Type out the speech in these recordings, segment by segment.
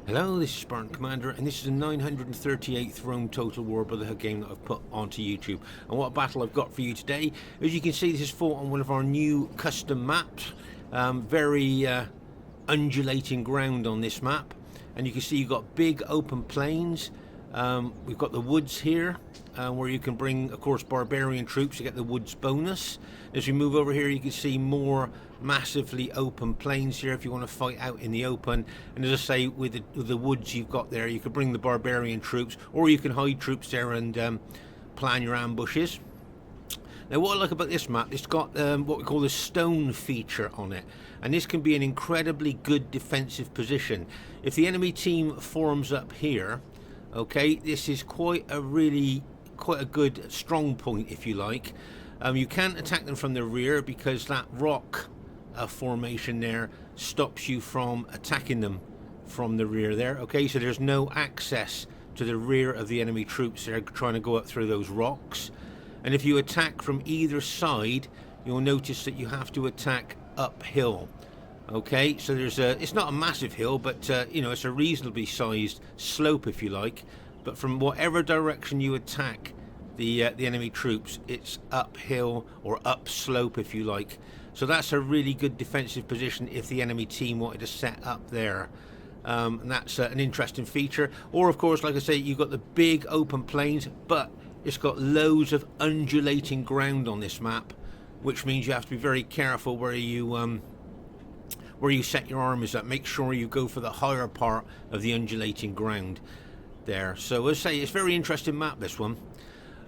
Hello, this is Spartan Commander, and this is the 938th Rome Total War Brotherhhood game that I've put onto YouTube. And what battle I've got for you today, as you can see, this is fought on one of our new custom maps. Very undulating ground on this map, and you can see you've got big open plains. We've got the woods here, where you can bring, of course, barbarian troops to get the woods bonus. As we move over here, you can see more massively open plains here if you want to fight out in the open. And as I say, with the woods you've got there, you can bring the barbarian troops, or you can hide troops there and plan your ambushes. Now, what I like about this map, it's got what we call the stone feature on it, and this can be an incredibly good defensive position. If the enemy team forms up here, okay, this is quite a good strong point, if you like. You can't attack them from the rear because that rock formation there stops you from attacking them from the rear there. Okay, so there's no access to the rear of the enemy troops. They're trying to go up through those rocks. And if you attack from either side, you'll notice that you have to attack uphill. Okay, so it's not a massive hill, but you know, it's a reasonably sized slope, if you like. But from whatever direction you attack the enemy troops, it's uphill or upslope, if you like. So that's a really good defensive position if the enemy team wanted to set up there. And that's an interesting feature. Or, of course, like I say, you've got the big open plains, but it's got loads of undulating ground on this map, which means you have to be very careful where you set your armies up. Make sure you go for the higher part of the undulating ground there. So as I say, it's a very interesting map, this one.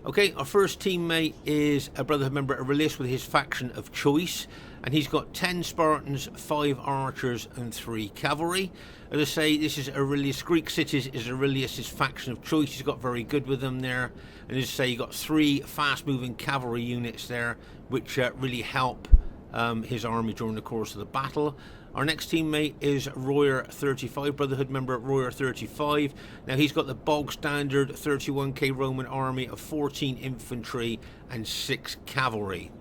Okay, our first teammate is a Brotherhood member, Aurelius, with his faction of choice, and he's got 10 Spartans, 5 archers and 3 cavalry. As I say, this is Aurelius. Greek cities is Aurelius's faction of choice. He's got very good with them there. And as I say, you've got 3 fast-moving cavalry units there, which really help his army during the course of the battle. Our next teammate is Royer 35, Brotherhood member Royer 35. Now he's got the bog standard 31k Roman army of 14 infantry and 6 cavalry.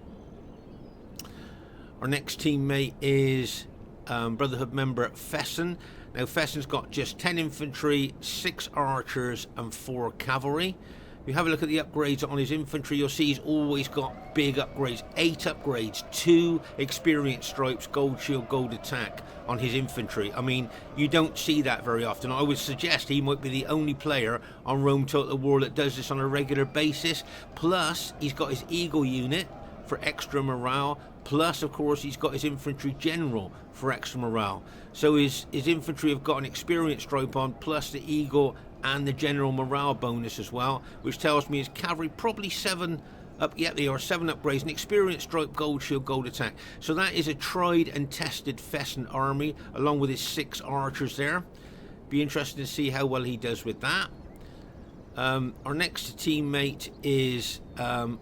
Our next teammate is Brotherhood member Fesen. Now Fesen's got just 10 infantry, 6 archers and 4 cavalry. If you have a look at the upgrades on his infantry, you'll see he's always got big upgrades. 8 upgrades, 2 experience stripes, gold shield, gold attack on his infantry. I mean, you don't see that very often. I would suggest he might be the only player on Rome Total War that does this on a regular basis. Plus, he's got his Eagle unit for extra morale. Plus, of course, he's got his infantry general for extra morale. So his infantry have got an experience stripe on, plus the Eagle and the general morale bonus as well, which tells me his cavalry probably 7 up. Yeah, they are 7 upgrades, an experience stripe, gold shield, gold attack. So that is a tried and tested Fesen army, along with his 6 archers there. Be interested to see how well he does with that. Our next teammate is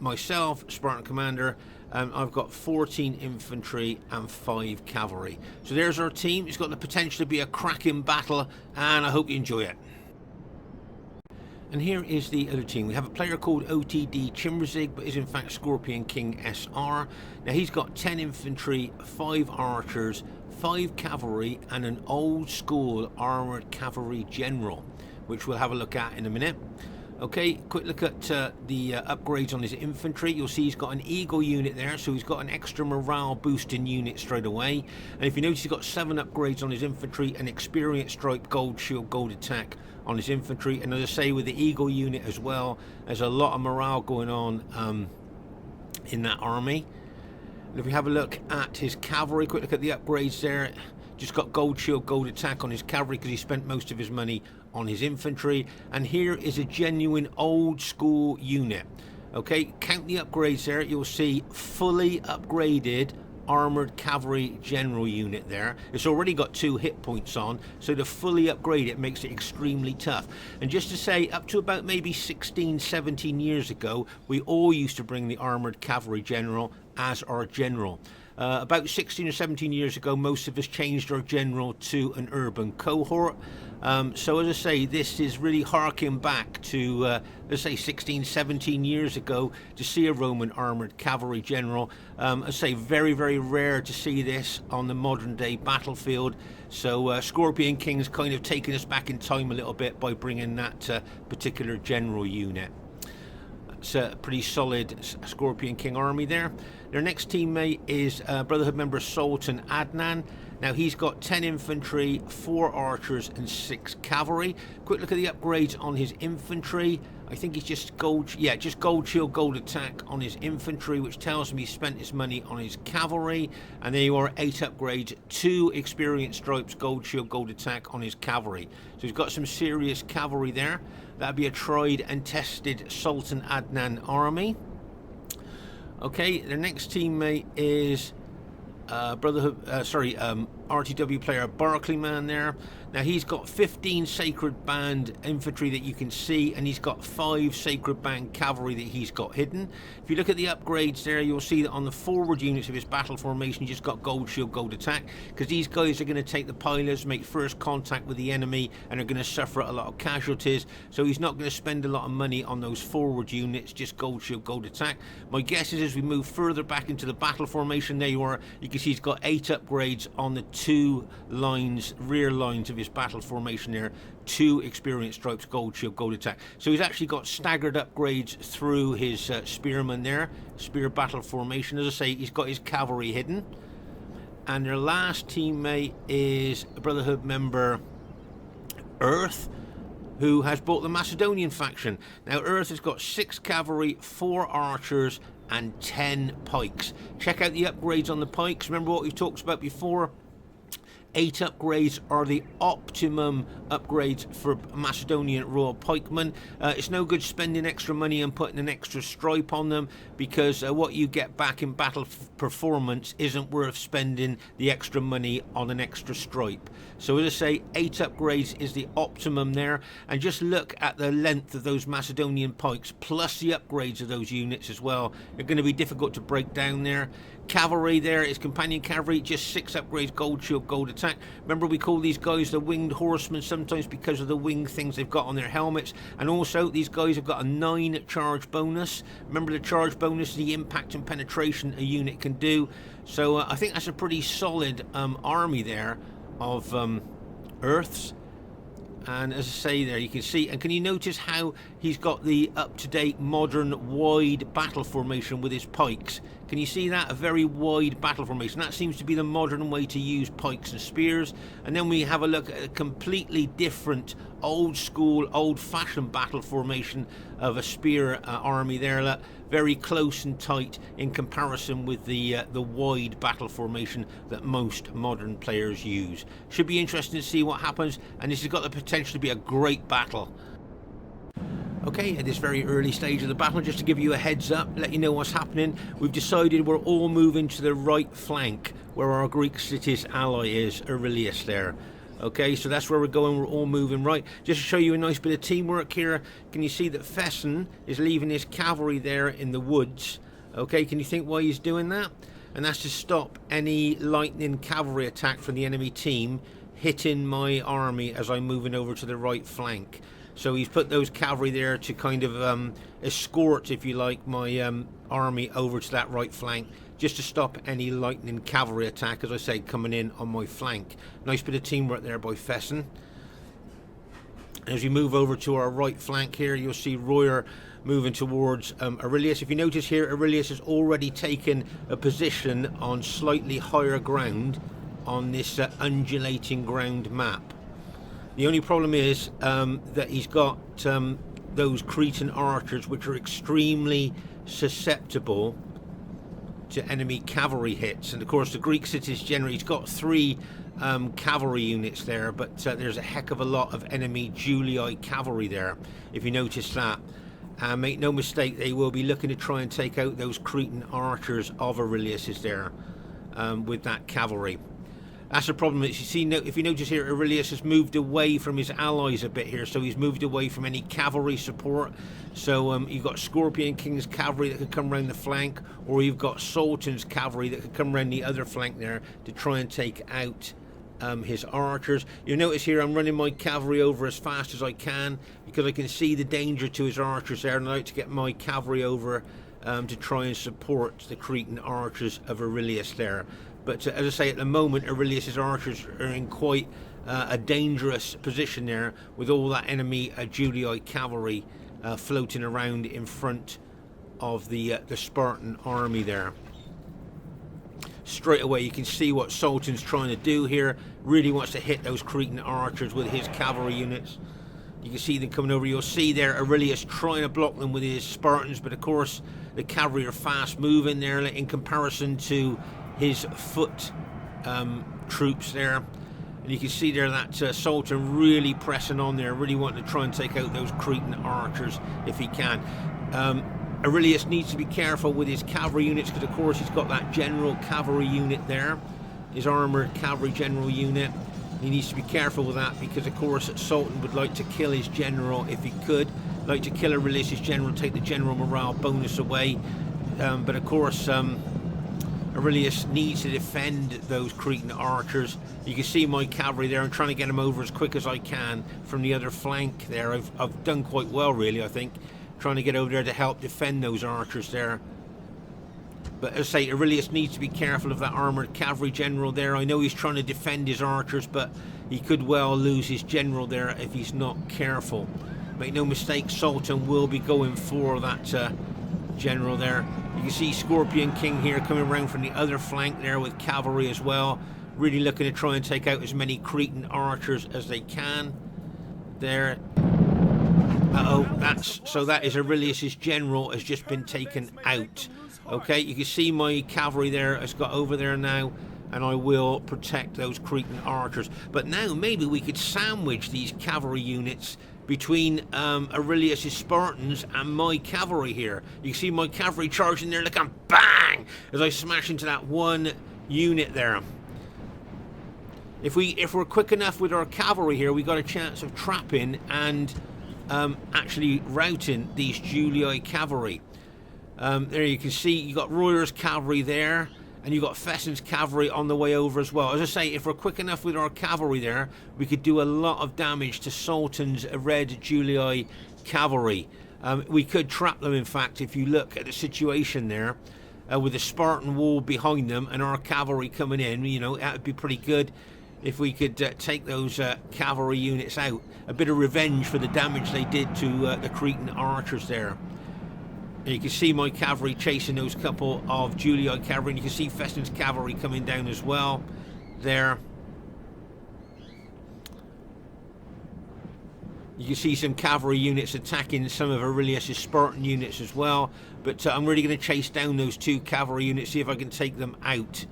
myself, Spartan Commander. I've got 14 infantry and 5 cavalry. So there's our team. It's got the potential to be a cracking battle, and I hope you enjoy it. And here is the other team. We have a player called OTD Chimrazig, but is in fact Scorpion King SR. Now he's got 10 infantry, 5 archers, 5 cavalry, and an old school armoured cavalry general, which we'll have a look at in a minute. Okay, quick look at the upgrades on his infantry. You'll see he's got an Eagle unit there, so he's got an extra morale boosting unit straight away. And if you notice, he's got 7 upgrades on his infantry, an experience stripe, gold shield, gold attack on his infantry. And as I say, with the Eagle unit as well, there's a lot of morale going on in that army. And if we have a look at his cavalry, quick look at the upgrades there. Just got gold shield, gold attack on his cavalry because he spent most of his money on his infantry. And here is a genuine old school unit. Okay, count the upgrades there. You'll see fully upgraded armoured cavalry general unit there. It's already got 2 hit points on, so to fully upgrade it makes it extremely tough. And just to say, up to about maybe 16, 17 years ago, we all used to bring the armoured cavalry general as our general. About 16 or 17 years ago, most of us changed our general to an urban cohort. So as I say, this is really harking back to, let's say, 16, 17 years ago to see a Roman armoured cavalry general. I say very, very rare to see this on the modern day battlefield. So Scorpion King's kind of taken us back in time a little bit by bringing that particular general unit. It's a pretty solid Scorpion King army there. Their next teammate is Brotherhood member Sultan Annan. Now he's got 10 infantry, 4 archers and 6 cavalry. Quick look at the upgrades on his infantry. I think he's just gold, yeah, just gold shield, gold attack on his infantry, which tells me he spent his money on his cavalry. And there you are, 8 upgrades, 2 experience stripes, gold shield, gold attack on his cavalry. So he's got some serious cavalry there. That'd be a tried and tested Sultan Annan army. Okay, their next teammate is RTW player Barclayman there. Now he's got 15 Sacred Band infantry that you can see, and he's got 5 Sacred Band cavalry that he's got hidden. If you look at the upgrades there, you'll see that on the forward units of his battle formation, he's just got gold shield, gold attack, because these guys are going to take the pillars, make first contact with the enemy, and are going to suffer a lot of casualties. So he's not going to spend a lot of money on those forward units, just gold shield, gold attack. My guess is as we move further back into the battle formation, there you are, you can see he's got 8 upgrades on the 2 lines, rear lines of his battle formation there, 2 experience stripes, gold shield, gold attack. So he's actually got staggered upgrades through his spearmen there, spear battle formation. As I say, he's got his cavalry hidden. And their last teammate is a Brotherhood member Earth, who has bought the Macedonian faction. Now Earth has got 6 cavalry, 4 archers and 10 pikes. Check out the upgrades on the pikes. Remember what we've talked about before? 8 upgrades are the optimum upgrades for Macedonian Royal Pikemen. It's no good spending extra money and putting an extra stripe on them, because what you get back in battle performance isn't worth spending the extra money on an extra stripe. So as I say, 8 upgrades is the optimum there, and just look at the length of those Macedonian pikes plus the upgrades of those units as well. They're going to be difficult to break down there. Cavalry there is companion cavalry, just 6 upgrades, gold shield, gold attack. Remember, we call these guys the winged horsemen sometimes because of the wing things they've got on their helmets. And also these guys have got a 9 charge bonus. Remember, the charge bonus is the impact and penetration a unit can do. So I think that's a pretty solid army there of Earths. And as I say there, you can see, and can you notice how he's got the up-to-date modern wide battle formation with his pikes? Can you see that? A very wide battle formation. That seems to be the modern way to use pikes and spears. And then we have a look at a completely different old school, old-fashioned battle formation of a spear army there. Look, very close and tight in comparison with the wide battle formation that most modern players use. Should be interesting to see what happens, and this has got the potential to be a great battle. Okay, at this very early stage of the battle, just to give you a heads up, let you know what's happening, we've decided we're all moving to the right flank where our Greek city's ally is, Aurelius there. Okay, so that's where we're going, we're all moving right. Just to show you a nice bit of teamwork here, can you see that Fesen is leaving his cavalry there in the woods? Okay, can you think why he's doing that? And that's to stop any lightning cavalry attack from the enemy team hitting my army as I'm moving over to the right flank. So he's put those cavalry there to kind of escort, if you like, my army over to that right flank, just to stop any lightning cavalry attack, as I say, coming in on my flank. Nice bit of teamwork there by Fesen. As we move over to our right flank here, you'll see Royer moving towards Aurelius. If you notice here, Aurelius has already taken a position on slightly higher ground on this undulating ground map. The only problem is that he's got those Cretan archers, which are extremely susceptible to enemy cavalry hits. And of course the Greek cities generally, he's got 3 cavalry units there, but there's a heck of a lot of enemy Julii cavalry there, if you notice that. Make no mistake, they will be looking to try and take out those Cretan archers of Aurelius's there with that cavalry. That's the problem. Is you see, if you notice here, Aurelius has moved away from his allies a bit here, so he's moved away from any cavalry support. So you've got Scorpion King's cavalry that could come around the flank, or you've got Sultan's cavalry that could come around the other flank there to try and take out his archers. You'll notice here I'm running my cavalry over as fast as I can because I can see the danger to his archers there, and I like to get my cavalry over to try and support the Cretan archers of Aurelius there. But as I say, at the moment, Aurelius's archers are in quite a dangerous position there, with all that enemy Julii cavalry floating around in front of the Spartan army there. Straight away, you can see what Sultan's trying to do here. Really wants to hit those Cretan archers with his cavalry units. You can see them coming over. You'll see there Aurelius trying to block them with his Spartans, but of course the cavalry are fast moving there in comparison to his foot troops there. And you can see there that Sultan really pressing on there, really wanting to try and take out those Cretan archers if he can. Aurelius needs to be careful with his cavalry units because of course he's got that general cavalry unit there, his armoured cavalry general unit. He needs to be careful with that because of course Sultan would like to kill his general if he could, like to kill Aurelius' general, take the general morale bonus away. But of course Aurelius needs to defend those Cretan archers. You can see my cavalry there. I'm trying to get them over as quick as I can from the other flank there. I've done quite well, really, I think, trying to get over there to help defend those archers there. But as I say, Aurelius needs to be careful of that armoured cavalry general there. I know he's trying to defend his archers, but he could well lose his general there if he's not careful. Make no mistake, Sultan will be going for that general there. You can see Scorpion King here coming around from the other flank there with cavalry as well, really looking to try and take out as many Cretan archers as they can there. That is Aurelius's general has just been taken out. Okay, you can see my cavalry there has got over there now, and I will protect those Cretan archers. But now maybe we could sandwich these cavalry units between Aurelius's Spartans and my cavalry here. You can see my cavalry charging there, looking bang as I smash into that one unit there. If we're quick enough with our cavalry here, we got a chance of trapping and actually routing these Julii cavalry. There you can see you got Royer's cavalry there, and you got Fesen's cavalry on the way over as well. As I say, if we're quick enough with our cavalry there, we could do a lot of damage to Sultan's red Julii cavalry. We could trap them, in fact, if you look at the situation there, with the Spartan wall behind them and our cavalry coming in. You know, that would be pretty good if we could take those cavalry units out. A bit of revenge for the damage they did to the Cretan archers there. And you can see my cavalry chasing those couple of Julii cavalry, and you can see Fesen's cavalry coming down as well there. You can see some cavalry units attacking some of Aurelius's Spartan units as well, but I'm really going to chase down those two cavalry units, see if I can take them out.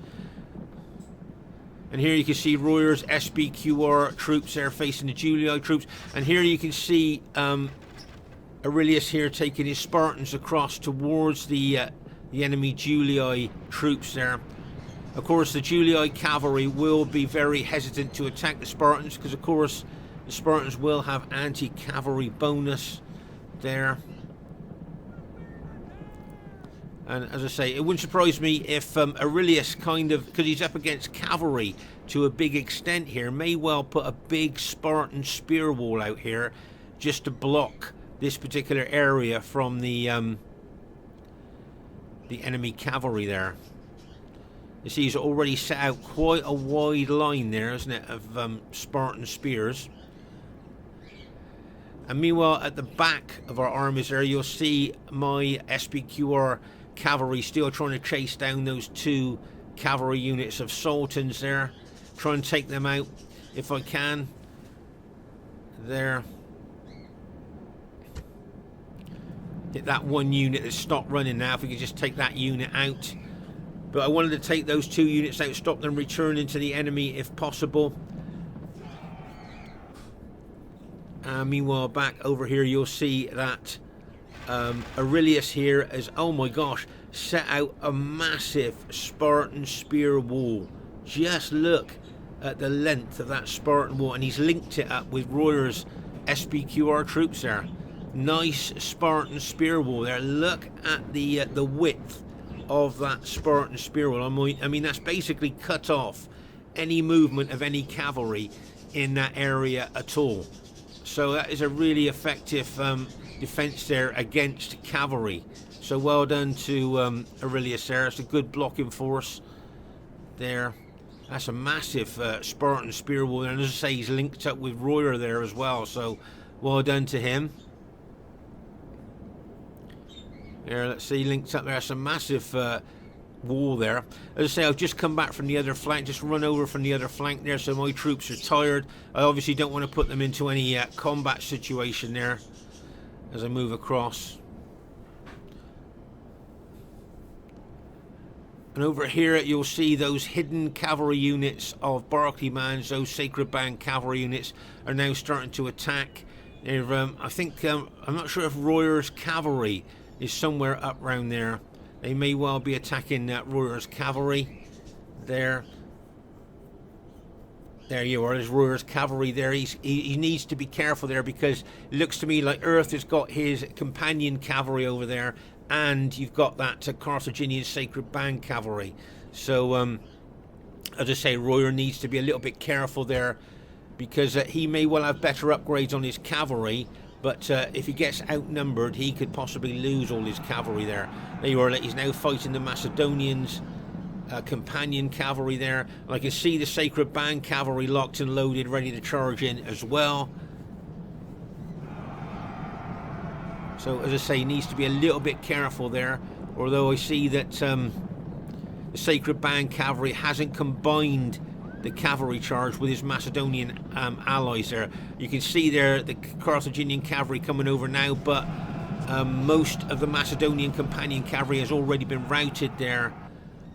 And here you can see Royer's SPQR troops there facing the Julii troops, and here you can see Aurelius here taking his Spartans across towards the enemy Julii troops there. Of course, the Julii cavalry will be very hesitant to attack the Spartans because, of course, the Spartans will have anti-cavalry bonus there. And as I say, it wouldn't surprise me if Aurelius kind of, because he's up against cavalry to a big extent here, may well put a big Spartan spear wall out here just to block this particular area from the enemy cavalry there. You see he's already set out quite a wide line there, isn't it, of Spartan spears. And meanwhile, at the back of our armies there, you'll see my SPQR cavalry still trying to chase down those two cavalry units of Sultans there. Try and take them out if I can. There. Hit that one unit that's stopped running now, if we could just take that unit out. But I wanted to take those two units out, stop them returning to the enemy if possible. Meanwhile, back over here, you'll see that Aurelius here has, oh my gosh, set out a massive Spartan spear wall. Just look at the length of that Spartan wall, and he's linked it up with Royer's SPQR troops there. Nice Spartan spear wall there. Look at the width of that Spartan spear wall. I mean that's basically cut off any movement of any cavalry in that area at all. So that is a really effective defense there against cavalry. So well done to Aurelius there. It's a good blocking force there. That's a massive Spartan spear wall there. And as I say, he's linked up with Royer there as well. So well done to him. There, let's see, linked up there. That's a massive wall there. As I say, I've just come back from the other flank, just run over from the other flank there, so my troops are tired. I obviously don't want to put them into any combat situation there as I move across. And over here you'll see those hidden cavalry units of Barclayman, those Sacred Band cavalry units are now starting to attack. I think, I'm not sure if Royer's cavalry is somewhere up round there. They may well be attacking Royer's cavalry there. There you are, there's Royer's cavalry there. He needs to be careful there, because it looks to me like Earth has got his companion cavalry over there, and you've got that Carthaginian Sacred Band cavalry. So, as I say, Royer needs to be a little bit careful there, because he may well have better upgrades on his cavalry, but if he gets outnumbered, he could possibly lose all his cavalry there. There you are, he's now fighting the Macedonians' companion cavalry there. And I can see the Sacred Band cavalry locked and loaded, ready to charge in as well. So, as I say, he needs to be a little bit careful there. Although I see that the Sacred Band cavalry hasn't combined the cavalry charge with his Macedonian allies there. You can see there the Carthaginian cavalry coming over now, but most of the Macedonian companion cavalry has already been routed there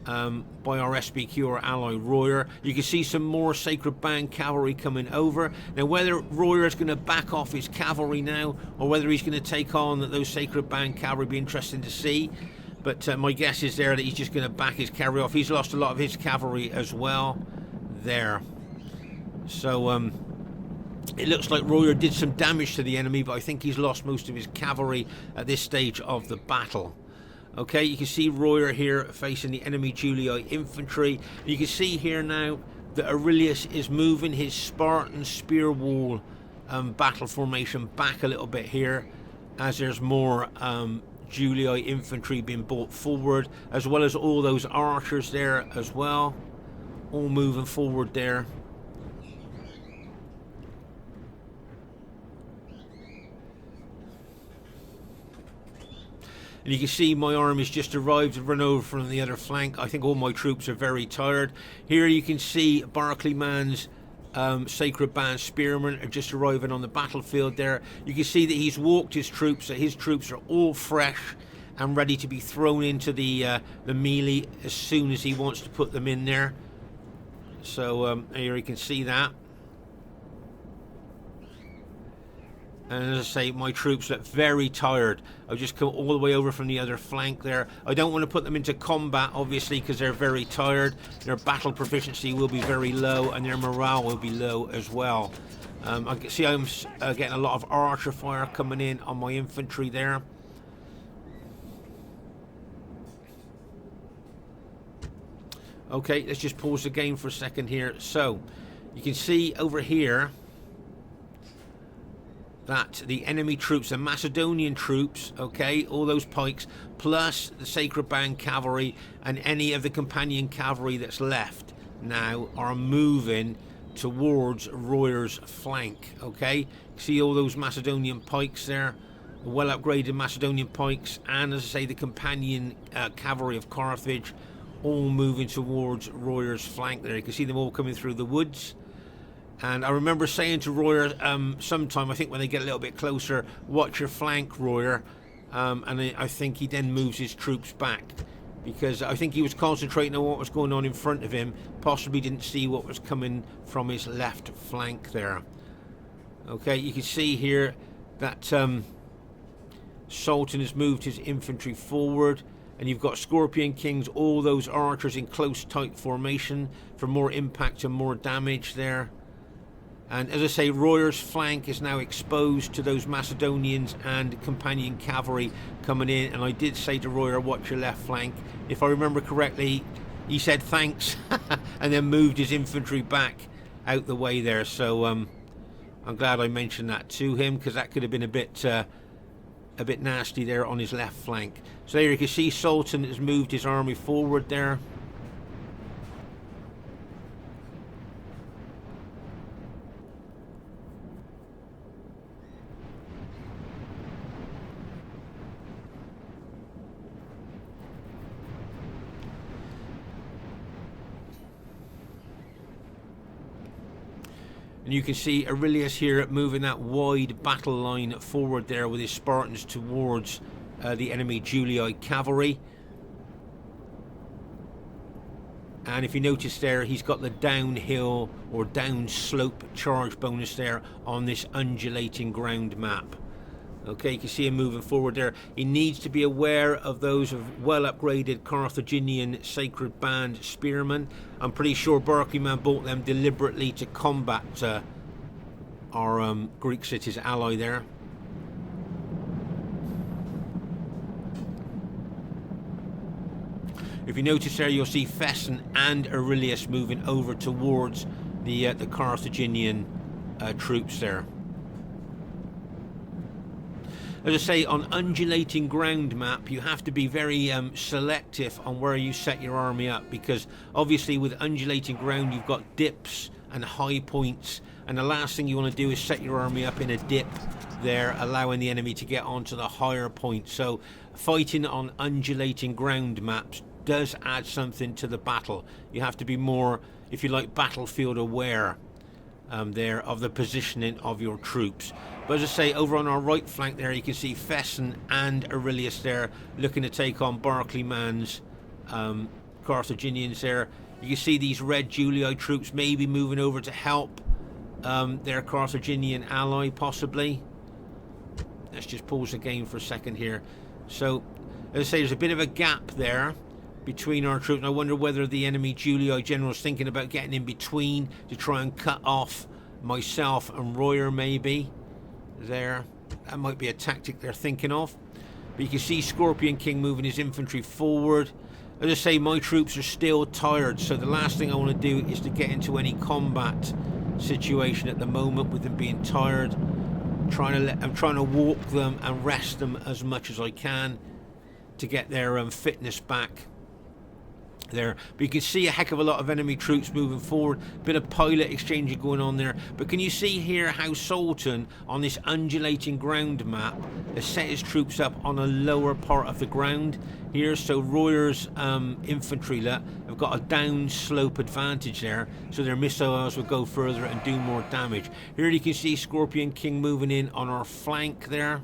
by our SPQR ally Royer. You can see some more Sacred Band cavalry coming over. Now whether Royer is going to back off his cavalry now, or whether he's going to take on those Sacred Band cavalry, be interesting to see. But my guess is there that he's just going to back his cavalry off. He's lost a lot of his cavalry as well there. So it looks like Royer did some damage to the enemy, but I think he's lost most of his cavalry at this stage of the battle. Okay, you can see Royer here facing the enemy Julii infantry. You can see here now that Aurelius is moving his Spartan spear wall battle formation back a little bit here, as there's more Julii infantry being brought forward, as well as all those archers there as well, all moving forward there. And you can see my army's just arrived and run over from the other flank. I think all my troops are very tired. Here you can see Barclayman's Sacred Band spearmen are just arriving on the battlefield there. You can see that he's walked his troops, so his troops are all fresh and ready to be thrown into the melee as soon as he wants to put them in there. So here you can see that. And as I say, my troops look very tired. I've just come all the way over from the other flank there. I don't want to put them into combat, obviously, because they're very tired. Their battle proficiency will be very low, and their morale will be low as well. I can see I'm getting a lot of archer fire coming in on my infantry there. Okay, let's just pause the game for a second here. So, you can see over here that the enemy troops, the Macedonian troops, okay, all those pikes, plus the Sacred Band cavalry and any of the companion cavalry that's left now are moving towards Royer's flank, okay? See all those Macedonian pikes there, well upgraded Macedonian pikes, and as I say, the companion cavalry of Carthage, all moving towards Royer's flank there. You can see them all coming through the woods. And I remember saying to Royer sometime, I think when they get a little bit closer, watch your flank, Royer. And I think he then moves his troops back, because I think he was concentrating on what was going on in front of him, possibly didn't see what was coming from his left flank there. Okay, you can see here that Sultan has moved his infantry forward. And you've got Scorpion Kings, all those archers in close tight formation for more impact and more damage there. And as I say, Royer's flank is now exposed to those Macedonians and companion cavalry coming in. And I did say to Royer, watch your left flank. If I remember correctly, he said thanks and then moved his infantry back out the way there. So I'm glad I mentioned that to him, because that could have been a bit nasty there on his left flank. So there you can see Sultan has moved his army forward there. And you can see Aurelius here moving that wide battle line forward there with his Spartans towards the enemy Julii cavalry. And if you notice there, he's got the downhill or down slope charge bonus there on this undulating ground map. Okay, you can see him moving forward there. He needs to be aware of those well upgraded Carthaginian Sacred Band spearmen. I'm pretty sure Barclayman bought them deliberately to combat our Greek city's ally there. If you notice there, you'll see Fesen and Aurelius moving over towards the Carthaginian troops there. As I say, on undulating ground map, you have to be very selective on where you set your army up, because obviously with undulating ground you've got dips and high points, and the last thing you want to do is set your army up in a dip there, allowing the enemy to get onto the higher point. So fighting on undulating ground maps does add something to the battle. You have to be more, if you like, battlefield aware there of the positioning of your troops. But as I say, over on our right flank there, you can see Fesen and Aurelius there looking to take on Barclayman's Carthaginians there. You can see these red Julii troops maybe moving over to help their Carthaginian ally, possibly. Let's just pause the game for a second here. So, as I say, there's a bit of a gap there between our troops, and I wonder whether the enemy Julii general is thinking about getting in between to try and cut off myself and Royer, maybe. There, that might be a tactic they're thinking of. But you can see Scorpion King moving his infantry forward. As I say, my troops are still tired, so the last thing I want to do is to get into any combat situation at the moment with them being tired. I'm trying to walk them and rest them as much as I can to get their fitness back there. But you can see a heck of a lot of enemy troops moving forward, bit of pilot exchanging going on there. But can you see here how Sultan on this undulating ground map has set his troops up on a lower part of the ground here? So Royer's infantry have got a down slope advantage there, so their missiles will go further and do more damage. Here you can see Scorpion King moving in on our flank there.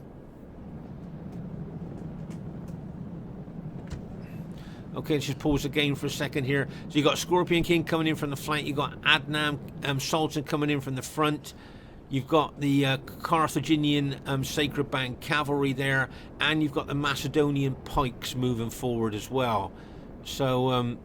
Okay, let's just pause the game for a second here. So you've got Scorpion King coming in from the flank. You've got Annan, Sultan coming in from the front. You've got the Carthaginian Sacred Band cavalry there. And you've got the Macedonian pikes moving forward as well. So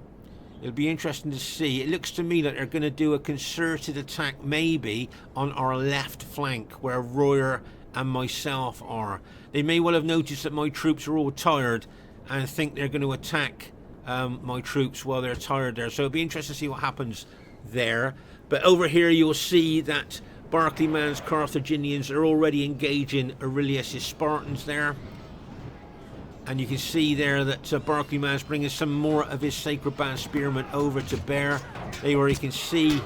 it'll be interesting to see. It looks to me that they're going to do a concerted attack maybe on our left flank where Royer and myself are. They may well have noticed that my troops are all tired and think they're going to attack my troops while they're tired there. So it'll be interesting to see what happens there. But over here you'll see that Barclayman's Carthaginians are already engaging Aurelius' Spartans there. And you can see there that Barclayman's bringing some more of his Sacred Band spearmen over to bear. There where you can see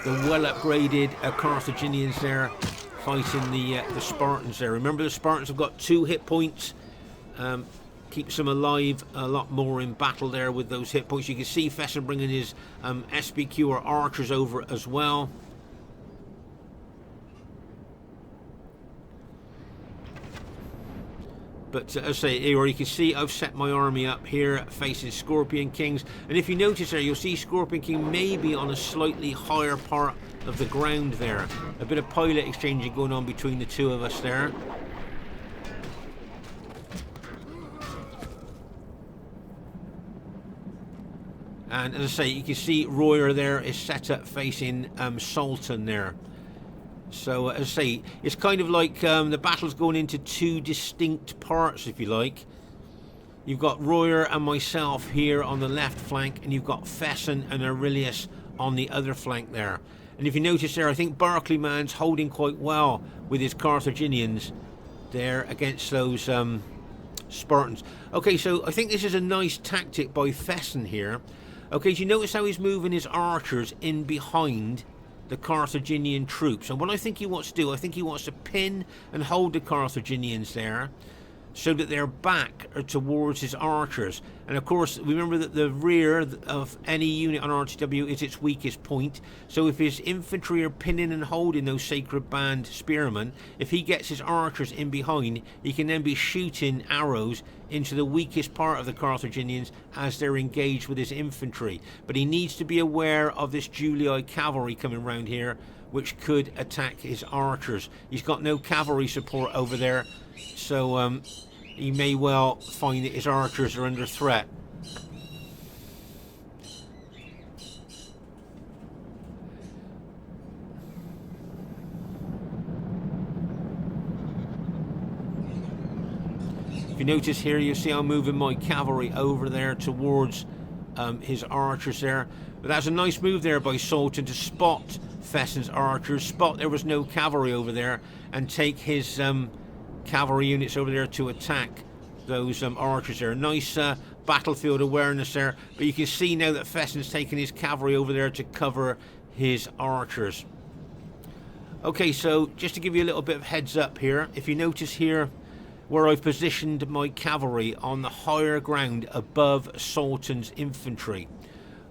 the well upgraded Carthaginians there fighting the Spartans there. Remember, the Spartans have got 2 hit points. Keeps them alive a lot more in battle there with those hit points. You can see Fesen bringing his SPQ or archers over as well. But as I say, or you can see I've set my army up here facing Scorpion Kings. And if you notice there, you'll see Scorpion King maybe on a slightly higher part of the ground there. A bit of pilot exchanging going on between the two of us there. And as I say, you can see Royer there is set up facing Sultan there. So as I say, it's kind of like the battle's going into two distinct parts, if you like. You've got Royer and myself here on the left flank, and you've got Fesen and Aurelius on the other flank there. And if you notice there, I think Barclayman's holding quite well with his Carthaginians there against those Spartans. Okay, so I think this is a nice tactic by Fesen here. Okay, do you notice how he's moving his archers in behind the Carthaginian troops? And what I think he wants to do, I think he wants to pin and hold the Carthaginians there so that their back are towards his archers. And of course, remember that the rear of any unit on RTW is its weakest point. So if his infantry are pinning and holding those sacred band spearmen, if he gets his archers in behind, he can then be shooting arrows into the weakest part of the Carthaginians as they're engaged with his infantry. But he needs to be aware of this Julii cavalry coming round here, which could attack his archers. He's got no cavalry support over there, so he may well find that his archers are under threat. If you notice here, you see I'm moving my cavalry over there towards his archers there. But that's a nice move there by Sultan to spot Fesen's archers, spot there was no cavalry over there, and take his cavalry units over there to attack those archers there. Nice battlefield awareness there, but you can see now that Fesen's taking his cavalry over there to cover his archers. Okay, so just to give you a little bit of heads up here, if you notice here where I've positioned my cavalry on the higher ground above Sultan's infantry.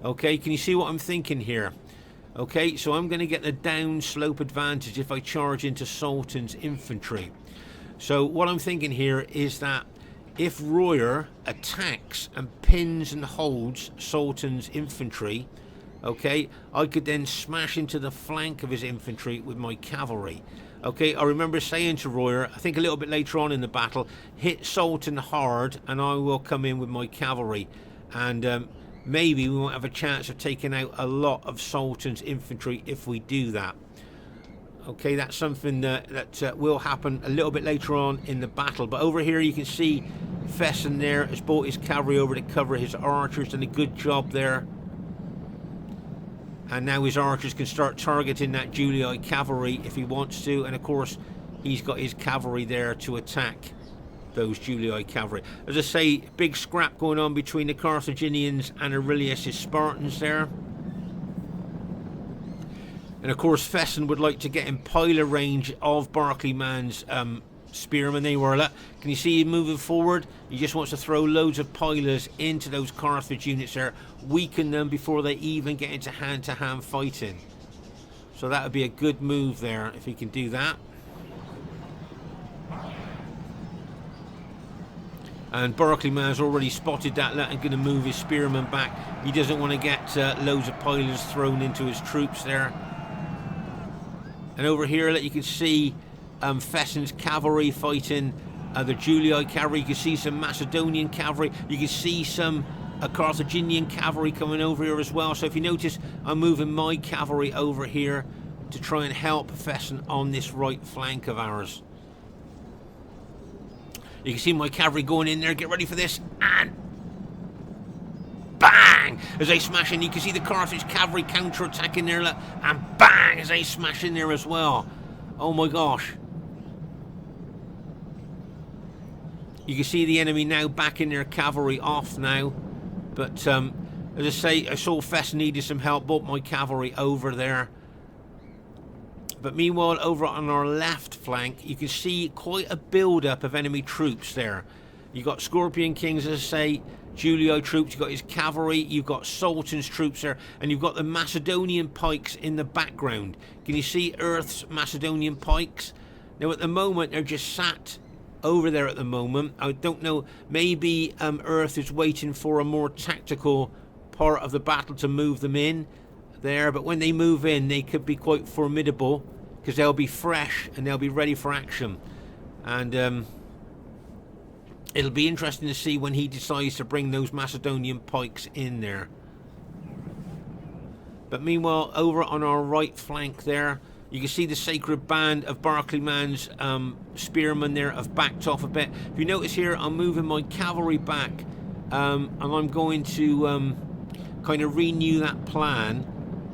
Okay, can you see what I'm thinking here? Okay, so I'm going to get the downslope advantage if I charge into Sultan's infantry. So what I'm thinking here is that if Royer attacks and pins and holds Sultan's infantry, okay, I could then smash into the flank of his infantry with my cavalry. Okay, I remember saying to Royer, I think a little bit later on in the battle, hit Sultan hard and I will come in with my cavalry. And maybe we won't have a chance of taking out a lot of Sultan's infantry if we do that. Okay, that's something that will happen a little bit later on in the battle. But over here you can see Fesen there has brought his cavalry over to cover his archers, done a good job there. And now his archers can start targeting that Julii cavalry if he wants to. And of course, he's got his cavalry there to attack those Julii cavalry. As I say, big scrap going on between the Carthaginians and Aurelius' Spartans there. And of course, Fesen would like to get in piler range of Barclayman's spearmen. They were can you see him moving forward? He just wants to throw loads of pilers into those Carthage units there, weaken them before they even get into hand-to-hand fighting. So that would be a good move there if he can do that. And Barclayman's already spotted that and going to move his spearmen back. He doesn't want to get loads of pilers thrown into his troops there. And over here, you can see Fesen's cavalry fighting the Julii cavalry. You can see some Macedonian cavalry. You can see some Carthaginian cavalry coming over here as well. So if you notice, I'm moving my cavalry over here to try and help Fesen on this right flank of ours. You can see my cavalry going in there. Get ready for this. And bang! As they smash in, you can see the Carthage cavalry counter-attacking there. And bang! As they smash in there as well. Oh my gosh. You can see the enemy now backing their cavalry off now. But as I say, I saw Fesen needed some help. Brought my cavalry over there. But meanwhile, over on our left flank, you can see quite a build-up of enemy troops there. You've got Scorpion Kings, as I say, Julii troops, you've got his cavalry, you've got Sultan's troops there, and you've got the Macedonian pikes in the background. Can you see Earth's Macedonian pikes? Now, at the moment, they're just sat over there at the moment. I don't know, maybe Earth is waiting for a more tactical part of the battle to move them in there, but when they move in, they could be quite formidable because they'll be fresh and they'll be ready for action. And it'll be interesting to see when he decides to bring those Macedonian pikes in there. But meanwhile, over on our right flank there, you can see the sacred band of Barclayman's spearmen there have backed off a bit. If you notice here, I'm moving my cavalry back, and I'm going to kind of renew that plan,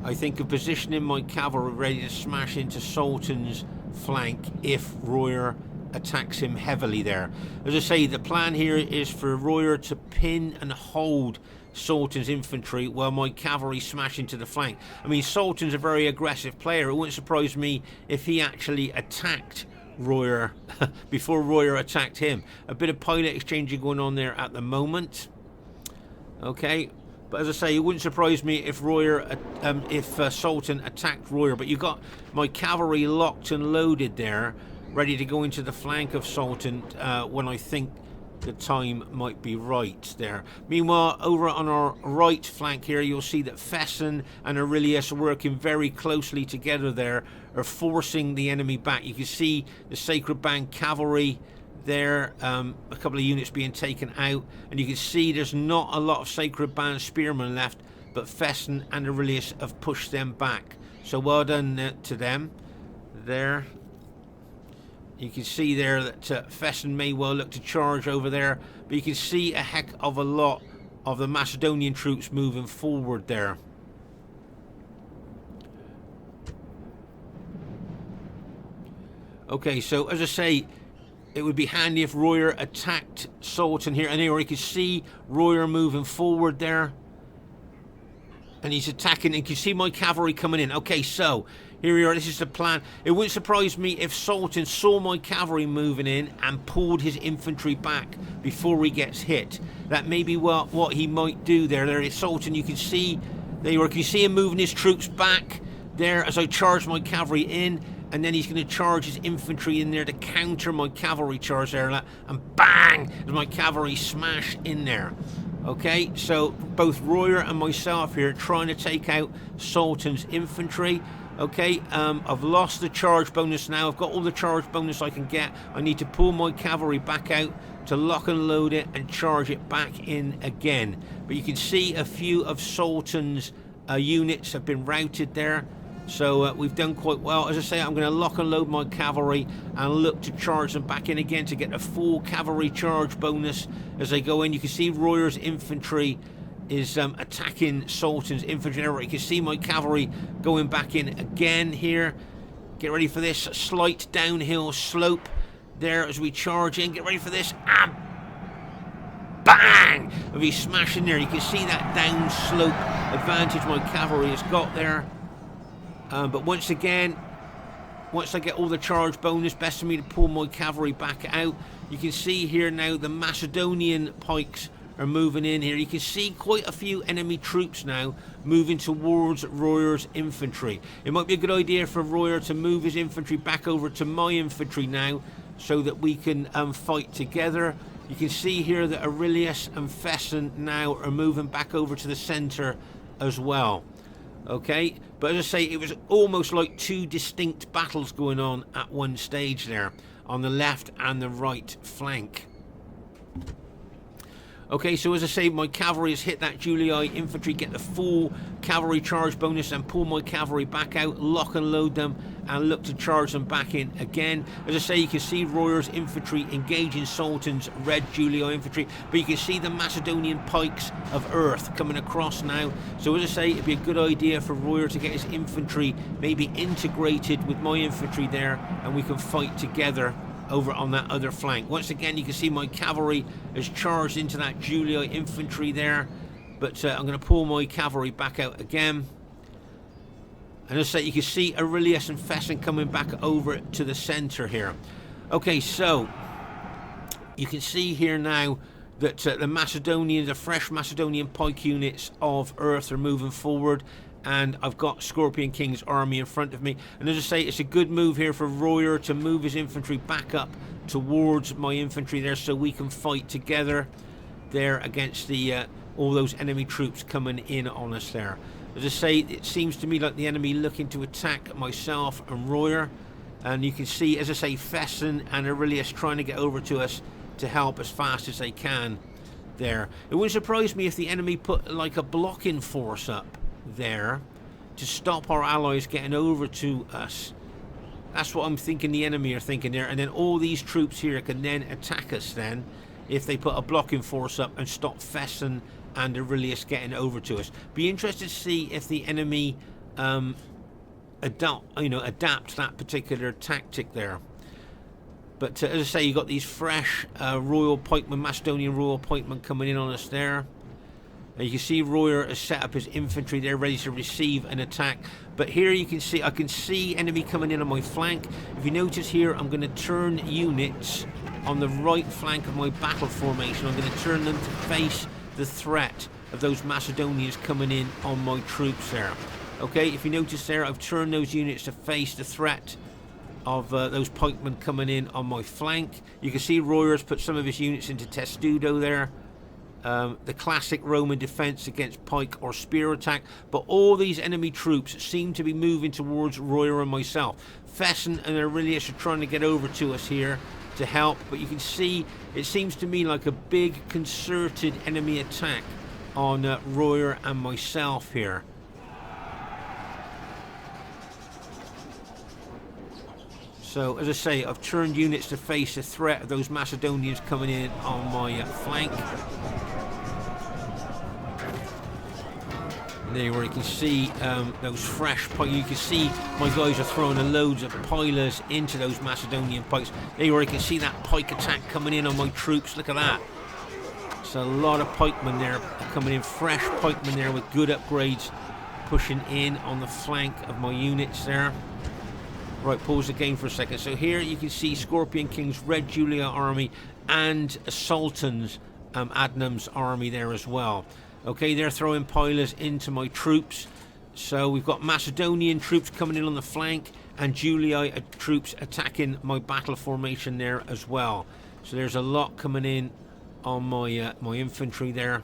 I think, of positioning my cavalry ready to smash into Sultan's flank if Royer attacks him heavily there. As I say, the plan here is for Royer to pin and hold Sultan's infantry while my cavalry smash into the flank. I mean, Sultan's a very aggressive player. It wouldn't surprise me if he actually attacked Royer before Royer attacked him. A bit of pilot exchanging going on there at the moment. Okay, but as I say, it wouldn't surprise me if Sultan attacked Royer. But you've got my cavalry locked and loaded there, ready to go into the flank of Sultan when I think the time might be right there. Meanwhile, over on our right flank here, you'll see that Fesen and Aurelius are working very closely together there, are forcing the enemy back. You can see the Sacred Band cavalry there, a couple of units being taken out, and you can see there's not a lot of Sacred Band spearmen left, but Fesen and Aurelius have pushed them back. So well done to them there. You can see there that Fesen may well look to charge over there, but you can see a heck of a lot of the Macedonian troops moving forward there. Okay, so as I say, it would be handy if Royer attacked Sultan here, and here you can see Royer moving forward there, and he's attacking, and you can see my cavalry coming in. Okay, so here we are, this is the plan. It wouldn't surprise me if Sultan saw my cavalry moving in and pulled his infantry back before he gets hit. That may be what he might do there. There is Sultan, you can see him moving his troops back there as I charge my cavalry in, and then he's going to charge his infantry in there to counter my cavalry charge there, and bang, as my cavalry smash in there. Okay, so both Royer and myself here trying to take out Sultan's infantry. Okay, I've lost the charge bonus now. I've got all the charge bonus I can get. I need to pull my cavalry back out to lock and load it and charge it back in again. But you can see a few of Sultan's units have been routed there. So we've done quite well. As I say, I'm going to lock and load my cavalry and look to charge them back in again to get a full cavalry charge bonus as they go in. You can see Royer's infantry is attacking Sultan's infantry. You can see my cavalry going back in again here. Get ready for this slight downhill slope there as we charge in. Get ready for this, and bang! As we smash in there, you can see that down slope advantage my cavalry has got there. But once again, once I get all the charge bonus, best for me to pull my cavalry back out. You can see here now the Macedonian pikes are moving in here. You can see quite a few enemy troops now moving towards Royer's infantry. It might be a good idea for Royer to move his infantry back over to my infantry now so that we can fight together. You can see here that Aurelius and Fesen now are moving back over to the centre as well. Okay, but as I say, it was almost like two distinct battles going on at one stage there on the left and the right flank. Okay, so as I say, my cavalry has hit that Julii infantry, get the full cavalry charge bonus and pull my cavalry back out, lock and load them and look to charge them back in again. As I say, you can see Royer's infantry engaging Sultan's red Julii infantry, but you can see the Macedonian pikes of earth coming across now. So as I say, it'd be a good idea for Royer to get his infantry maybe integrated with my infantry there, and we can fight together over on that other flank. Once again, you can see my cavalry has charged into that Julii infantry there, but I'm going to pull my cavalry back out again. And as I say, you can see Aurelius and Fesen coming back over to the centre here. Okay, so you can see here now that the fresh Macedonian pike units of earth are moving forward, and I've got Scorpion King's army in front of me. And as I say, it's a good move here for Royer to move his infantry back up towards my infantry there so we can fight together there against the all those enemy troops coming in on us there. As I say, it seems to me like the enemy looking to attack myself and Royer, and you can see, as I say, Fesen and Aurelius trying to get over to us to help as fast as they can there. It wouldn't surprise me if the enemy put like a blocking force up there to stop our allies getting over to us. That's what I'm thinking the enemy are thinking there. And then all these troops here can then attack us then, if they put a blocking force up and stop Fesen and Aurelius getting over to us. Be interested to see if the enemy adapt that particular tactic there. But as I say, you got these fresh royal pikemen, Macedonian royal pikemen coming in on us there. You can see Royer has set up his infantry there, ready to receive an attack. But here you can see, I can see enemy coming in on my flank. If you notice here, I'm going to turn units on the right flank of my battle formation. I'm going to turn them to face the threat of those Macedonians coming in on my troops there. Okay, if you notice there, I've turned those units to face the threat of those pikemen coming in on my flank. You can see Royer's put some of his units into Testudo there. The classic Roman defense against pike or spear attack, but all these enemy troops seem to be moving towards Royer and myself. Fesen and Aurelius are trying to get over to us here to help, but you can see it seems to me like a big concerted enemy attack on Royer and myself here. So as I say, I've turned units to face the threat of those Macedonians coming in on my flank. There where you can see those fresh pikes. You can see my guys are throwing loads of pilers into those Macedonian pikes. There where you can see that pike attack coming in on my troops. Look at that. So a lot of pikemen there coming in, fresh pikemen there with good upgrades pushing in on the flank of my units there. Right, pause the game for a second. So here you can see Scorpion King's Red Julia army and Sultan's Adnam's army there as well. Okay, they're throwing pilers into my troops. So we've got Macedonian troops coming in on the flank and Julii troops attacking my battle formation there as well. So there's a lot coming in on my my infantry there.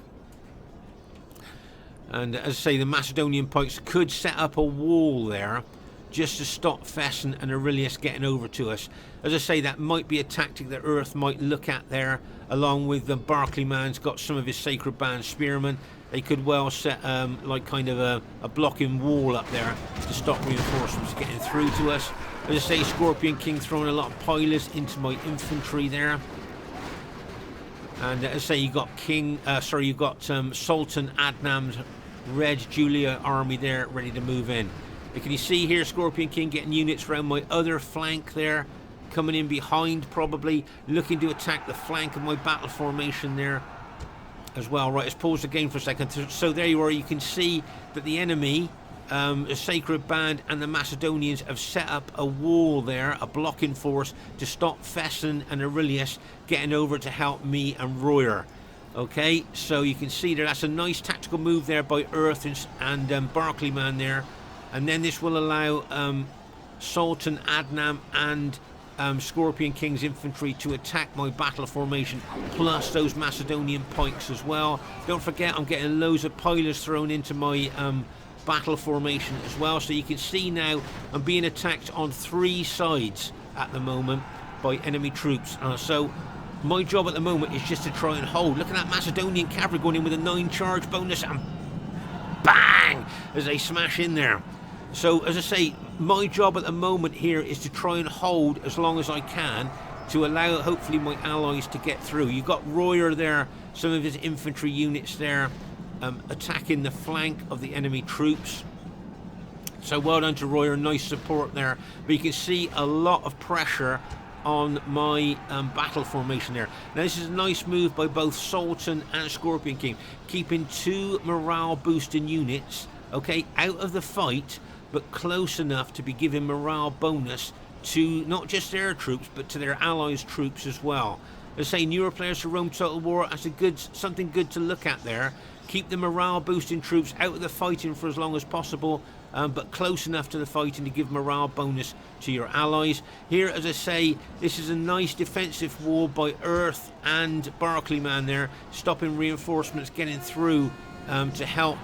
And as I say, the Macedonian pikes could set up a wall there just to stop Fesen and Aurelius getting over to us. As I say, that might be a tactic that Earth might look at there, along with the Barclayman's got some of his Sacred Band spearmen. They could well set like kind of a blocking wall up there to stop reinforcements getting through to us. As I say, Scorpion King throwing a lot of pilers into my infantry there. And as I say, you got Sultan Adnam's Red Julia army there ready to move in. Can you see here Scorpion King getting units around my other flank there, coming in behind probably, looking to attack the flank of my battle formation there as well. Right, let's pause the game for a second. So there you are, you can see that the enemy, the Sacred Band and the Macedonians have set up a wall there, a blocking force to stop Fesen and Aurelius getting over to help me and Royer. Okay, so you can see there, that's a nice tactical move there by Earth and Barclayman there. And then this will allow Sultan Adnam and Scorpion King's infantry to attack my battle formation, plus those Macedonian pikes as well. Don't forget, I'm getting loads of pilers thrown into my battle formation as well. So you can see now I'm being attacked on 3 sides at the moment by enemy troops. So my job at the moment is just to try and hold. Look at that Macedonian cavalry going in with a 9 charge bonus and bang as they smash in there. So as I say, my job at the moment here is to try and hold as long as I can to allow hopefully my allies to get through. You've got Royer there, some of his infantry units there attacking the flank of the enemy troops. So well done to Royer, nice support there. But you can see a lot of pressure on my battle formation there. Now this is a nice move by both Sultan and Scorpion King, keeping 2 morale boosting units, okay, out of the fight, but close enough to be giving morale bonus to not just their troops, but to their allies' troops as well. As I say, newer players for Rome Total War, that's something good to look at there. Keep the morale boosting troops out of the fighting for as long as possible, but close enough to the fighting to give morale bonus to your allies. Here, as I say, this is a nice defensive wall by Earth and Barclayman there, stopping reinforcements getting through to help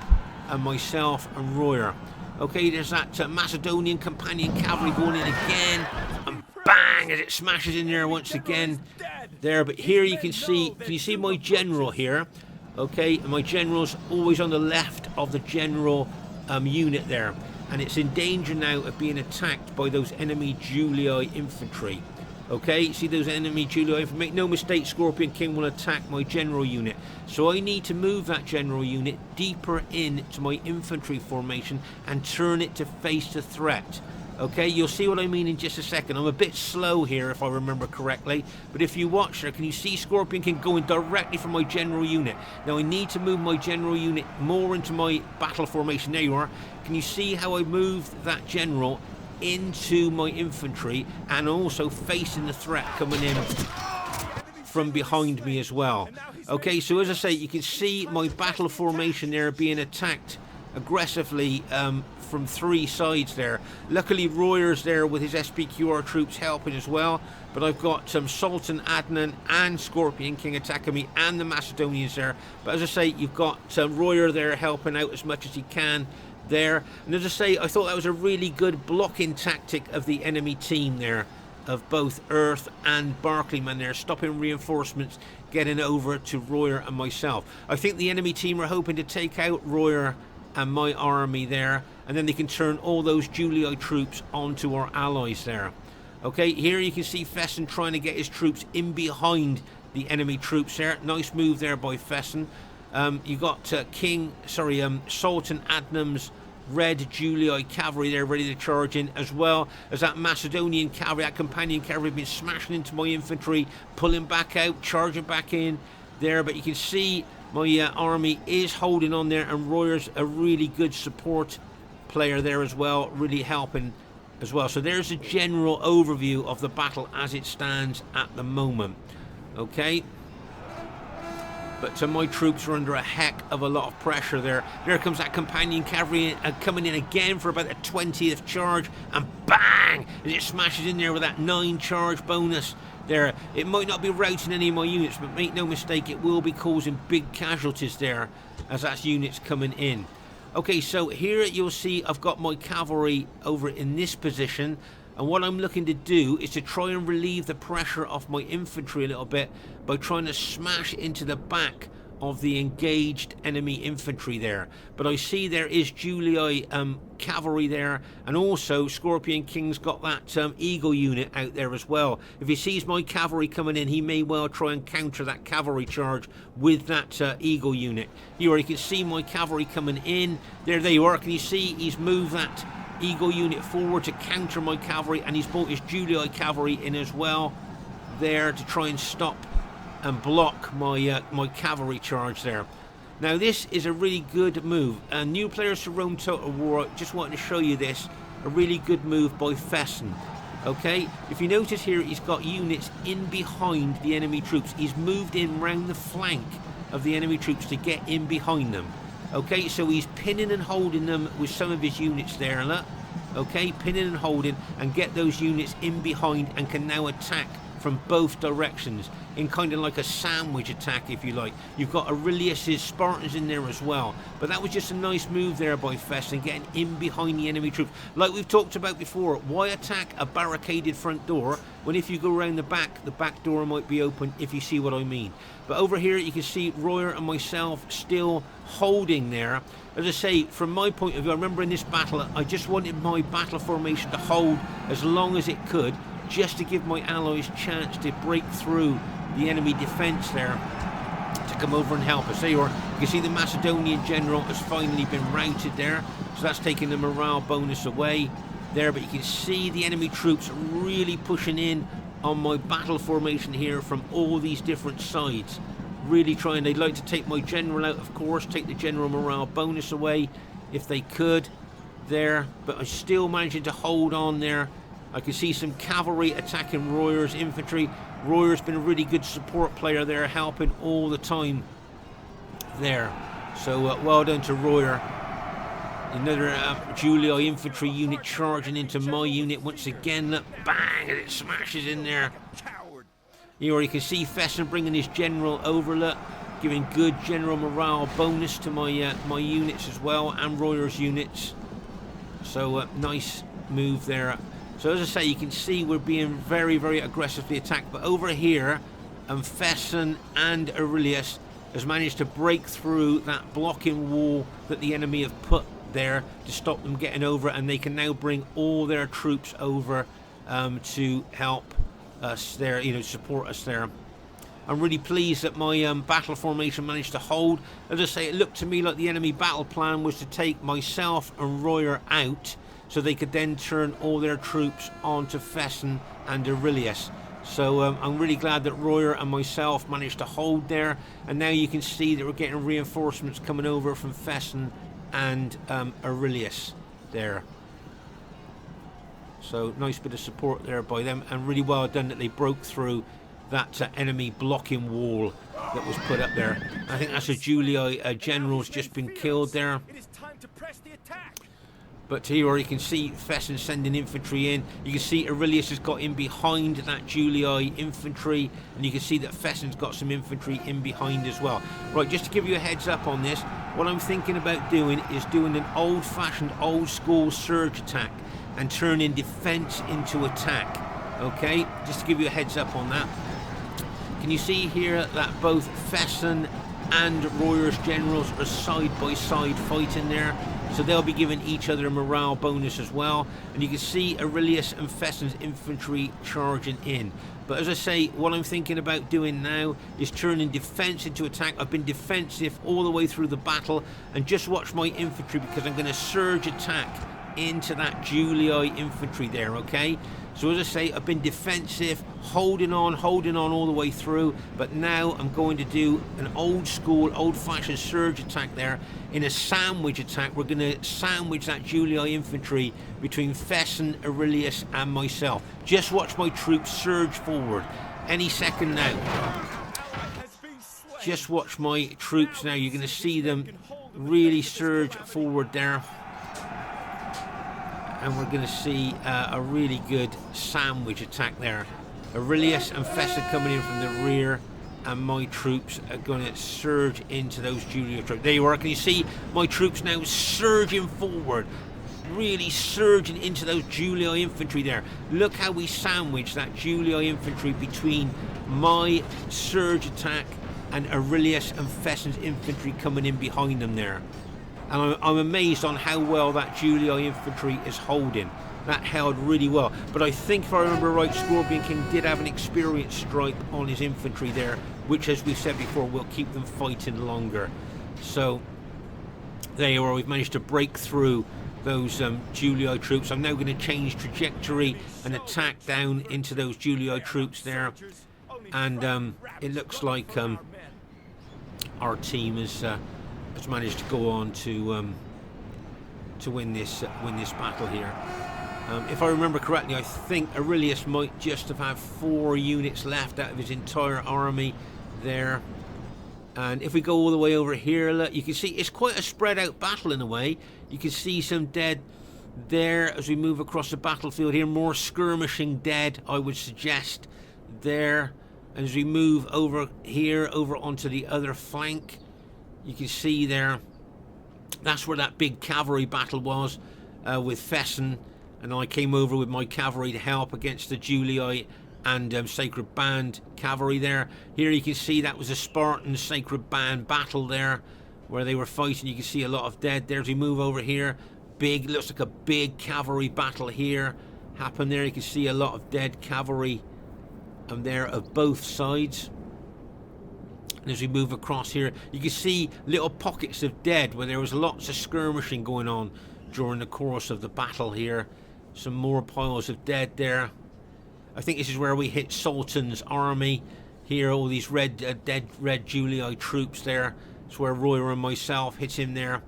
myself and Royer. Okay, there's that Macedonian companion cavalry going in again, and bang as it smashes in there once again there. But here you can you see my general here? Okay, and my general's always on the left of the general unit there, and it's in danger now of being attacked by those enemy Julii infantry. Okay, see those enemy Julii? Make no mistake, Scorpion King will attack my general unit. So I need to move that general unit deeper into my infantry formation and turn it to face the threat. Okay, you'll see what I mean in just a second. I'm a bit slow here if I remember correctly, but if you watch there, can you see Scorpion King going directly for my general unit? Now I need to move my general unit more into my battle formation. There you are. Can you see how I moved that general into my infantry and also facing the threat coming in from behind me as well? Okay, so as I say, you can see my battle formation there being attacked aggressively from 3 sides there. Luckily Royer's there with his SPQR troops helping as well, but I've got Sultan, Annan and Scorpion King attacking me, and the Macedonians there. But as I say, you've got Royer there helping out as much as he can there. And as I say, I thought that was a really good blocking tactic of the enemy team there, of both Earth and Barclayman there, stopping reinforcements getting over to Royer and myself. I think the enemy team are hoping to take out Royer and my army there, and then they can turn all those Julii troops onto our allies there. Okay, here you can see Fesen trying to get his troops in behind the enemy troops there. Nice move there by Fesen. You got Sultan Adnam's red Julii cavalry there ready to charge in, as well as that Macedonian cavalry, that companion cavalry, been smashing into my infantry, pulling back out, charging back in there. But you can see my army is holding on there, and Royer's a really good support player there as well, really helping as well. So there's a general overview of the battle as it stands at the moment. Okay, but my troops are under a heck of a lot of pressure there. There comes that companion cavalry coming in again for about the 20th charge, and bang, as it smashes in there with that 9 charge bonus there. It might not be routing any of my units, but make no mistake, it will be causing big casualties there as that's units coming in. Okay, so here you'll see I've got my cavalry over in this position, and what I'm looking to do is to try and relieve the pressure off my infantry a little bit by trying to smash into the back of the engaged enemy infantry there. But I see there is Julii cavalry there, and also Scorpion King's got that Eagle unit out there as well. If he sees my cavalry coming in, he may well try and counter that cavalry charge with that Eagle unit. Here you can see my cavalry coming in. There they are. Can you see he's moved that Eagle unit forward to counter my cavalry, and he's brought his Julii cavalry in as well there to try and stop and block my my cavalry charge there. Now this is a really good move, and new players to Rome Total War, just wanted to show you this, a really good move by Fesen. Okay, if you notice here, he's got units in behind the enemy troops. He's moved in round the flank of the enemy troops to get in behind them. Okay, so he's pinning and holding them with some of his units there, look. Okay, pinning and holding, and get those units in behind, and can now attack from both directions in kind of like a sandwich attack, if you like. You've got Aurelius's Spartans in there as well, but that was just a nice move there by Fesen, getting in behind the enemy troops. Like we've talked about before, why attack a barricaded front door when if you go around the back door might be open, if you see what I mean. But over here you can see Royer and myself still holding there. As I say, from my point of view, I remember in this battle I just wanted my battle formation to hold as long as it could, just to give my allies chance to break through the enemy defence there to come over and help us. There you are. You can see the Macedonian general has finally been routed there, so that's taking the morale bonus away there. But you can see the enemy troops really pushing in on my battle formation here from all these different sides, really trying. They'd like to take my general out, of course, take the general morale bonus away if they could there, but I'm still managing to hold on there. I can see some cavalry attacking Royer's infantry. Royer's been a really good support player there, helping all the time there. So well done to Royer. Another Julii infantry unit charging into my unit once again. Look, bang, and it smashes in there. Here you can see Fesen bringing his general over, look, giving good general morale bonus to my my units as well, and Royer's units. So nice move there. So as I say, you can see we're being very, very aggressively attacked. But over here, Fesen and Aurelius has managed to break through that blocking wall that the enemy have put there to stop them getting over, and they can now bring all their troops over to help us there, you know, support us there. I'm really pleased that my battle formation managed to hold. As I say, it looked to me like the enemy battle plan was to take myself and Royer out, so they could then turn all their troops onto Fesen and Aurelius. So I'm really glad that Royer and myself managed to hold there, and now you can see that we're getting reinforcements coming over from Fesen and Aurelius there. So nice bit of support there by them, and really well done that they broke through that enemy blocking wall that was put up there. I think that's a Julii general's just been killed there. It is time to press the attack. But here you can see Fesen sending infantry in. You can see Aurelius has got in behind that Julii infantry, and you can see that Fesen's got some infantry in behind as well. Right, just to give you a heads up on this, what I'm thinking about doing is doing an old-fashioned, old-school surge attack and turning defense into attack. Okay, just to give you a heads up on that. Can you see here that both Fesen and Royer's generals are side by side fighting there? So they'll be giving each other a morale bonus as well. And you can see Aurelius and Fesen's infantry charging in. But as I say, what I'm thinking about doing now is turning defense into attack. I've been defensive all the way through the battle, and just watch my infantry, because I'm going to surge attack into that Julii infantry there, okay? So as I say, I've been defensive, holding on all the way through, but now I'm going to do an old school, old-fashioned surge attack there. In a sandwich attack, we're going to sandwich that Julii infantry between Fesen, Aurelius and myself. Just watch my troops surge forward any second now. Just watch my troops now. You're going to see them really surge forward there. And we're going to see a really good sandwich attack there. Aurelius and Fesen coming in from the rear, and my troops are going to surge into those Julii troops. There you are. Can you see my troops now surging forward, really surging into those Julii infantry there? Look how we sandwich that Julii infantry between my surge attack and Aurelius and Fesen's infantry coming in behind them there. And I'm amazed on how well that Julii infantry is holding. That held really well. But I think, if I remember right, Scorpion King did have an experience stripe on his infantry there, which, as we've said before, will keep them fighting longer. So there you are. We've managed to break through those Julii troops. I'm now going to change trajectory and attack down into those Julii troops there. And it looks like our team has managed to go on to win this battle here. If I remember correctly, I think Aurelius might just have had 4 units left out of his entire army there. And if we go all the way over here, look, you can see it's quite a spread out battle in a way. You can see some dead there as we move across the battlefield here. More skirmishing dead, I would suggest, there. And as we move over here, over onto the other flank, you can see there, that's where that big cavalry battle was with Fesen, and I came over with my cavalry to help against the Julii and Sacred Band cavalry there. Here you can see that was a Spartan Sacred Band battle there, where they were fighting. You can see a lot of dead there. As we move over here, big, looks like a big cavalry battle here happened there. You can see a lot of dead cavalry there of both sides. And as we move across here, you can see little pockets of dead where there was lots of skirmishing going on during the course of the battle here. Some more piles of dead there. I think this is where we hit Sultan's army. Here, all these dead red Julii troops there. It's where Royer and myself hit him there.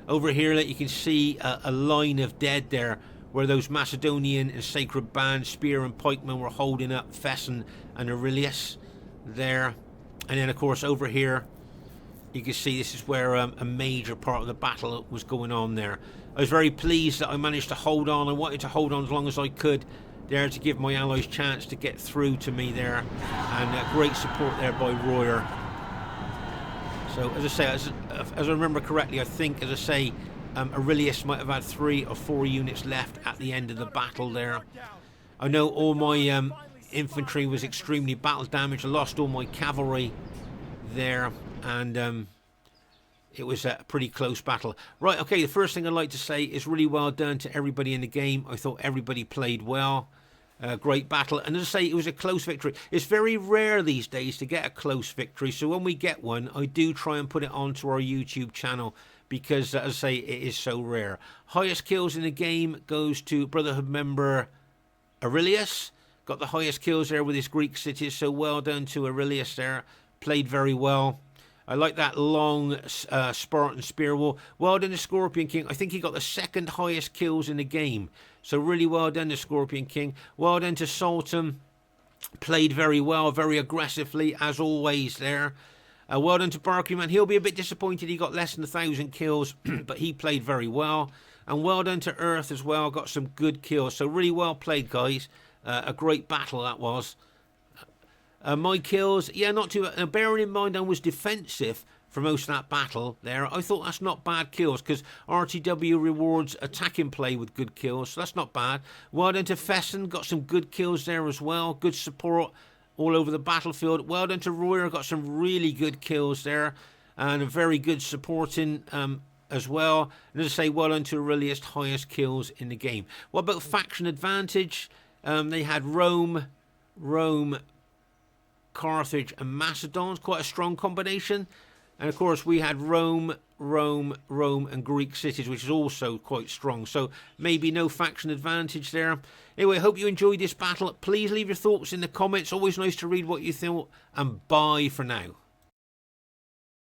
Over here, you can see a line of dead there, where those Macedonian and Sacred Band spear and pikemen were holding up Fesen and Aurelius there. And then, of course, over here, you can see this is where a major part of the battle was going on there. I was very pleased that I managed to hold on. I wanted to hold on as long as I could there to give my allies a chance to get through to me there. And great support there by Royer. So, as I say, as I remember correctly, I think, as I say, Aurelius might have had 3 or 4 units left at the end of the battle there. I know all my infantry was extremely battle damaged. I lost all my cavalry there, and it was a pretty close battle. Right, okay, the first thing I'd like to say is really well done to everybody in the game. I thought everybody played well. Great battle. And as I say, it was a close victory. It's very rare these days to get a close victory. So when we get one, I do try and put it onto our YouTube channel because, as I say, it is so rare. Highest kills in the game goes to Brotherhood member Aurelius. Got the highest kills there with his Greek cities. So well done to Aurelius there. Played very well. I like that long Spartan spear wall. Well done to Scorpion King. I think he got the second highest kills in the game. So really well done to Scorpion King. Well done to Sultan. Played very well, very aggressively, as always there. Well done to Barclayman. He'll be a bit disappointed he got less than 1,000 kills, but he played very well. And well done to Earth as well. Got some good kills. So really well played, guys. A great battle that was. My kills, yeah, not too bad. Bearing in mind I was defensive for most of that battle there, I thought that's not bad kills because RTW rewards attacking play with good kills, so that's not bad. Well done to Fesen, got some good kills there as well. Good support all over the battlefield. Well done to Royer, got some really good kills there and a very good supporting as well. And as I say, well done to Aurelius, highest kills in the game. What about faction advantage? They had Rome, Carthage and Macedon. Quite a strong combination. And of course we had Rome and Greek cities, which is also quite strong. So maybe no faction advantage there. Anyway, I hope you enjoyed this battle. Please leave your thoughts in the comments. Always nice to read what you thought. And bye for now.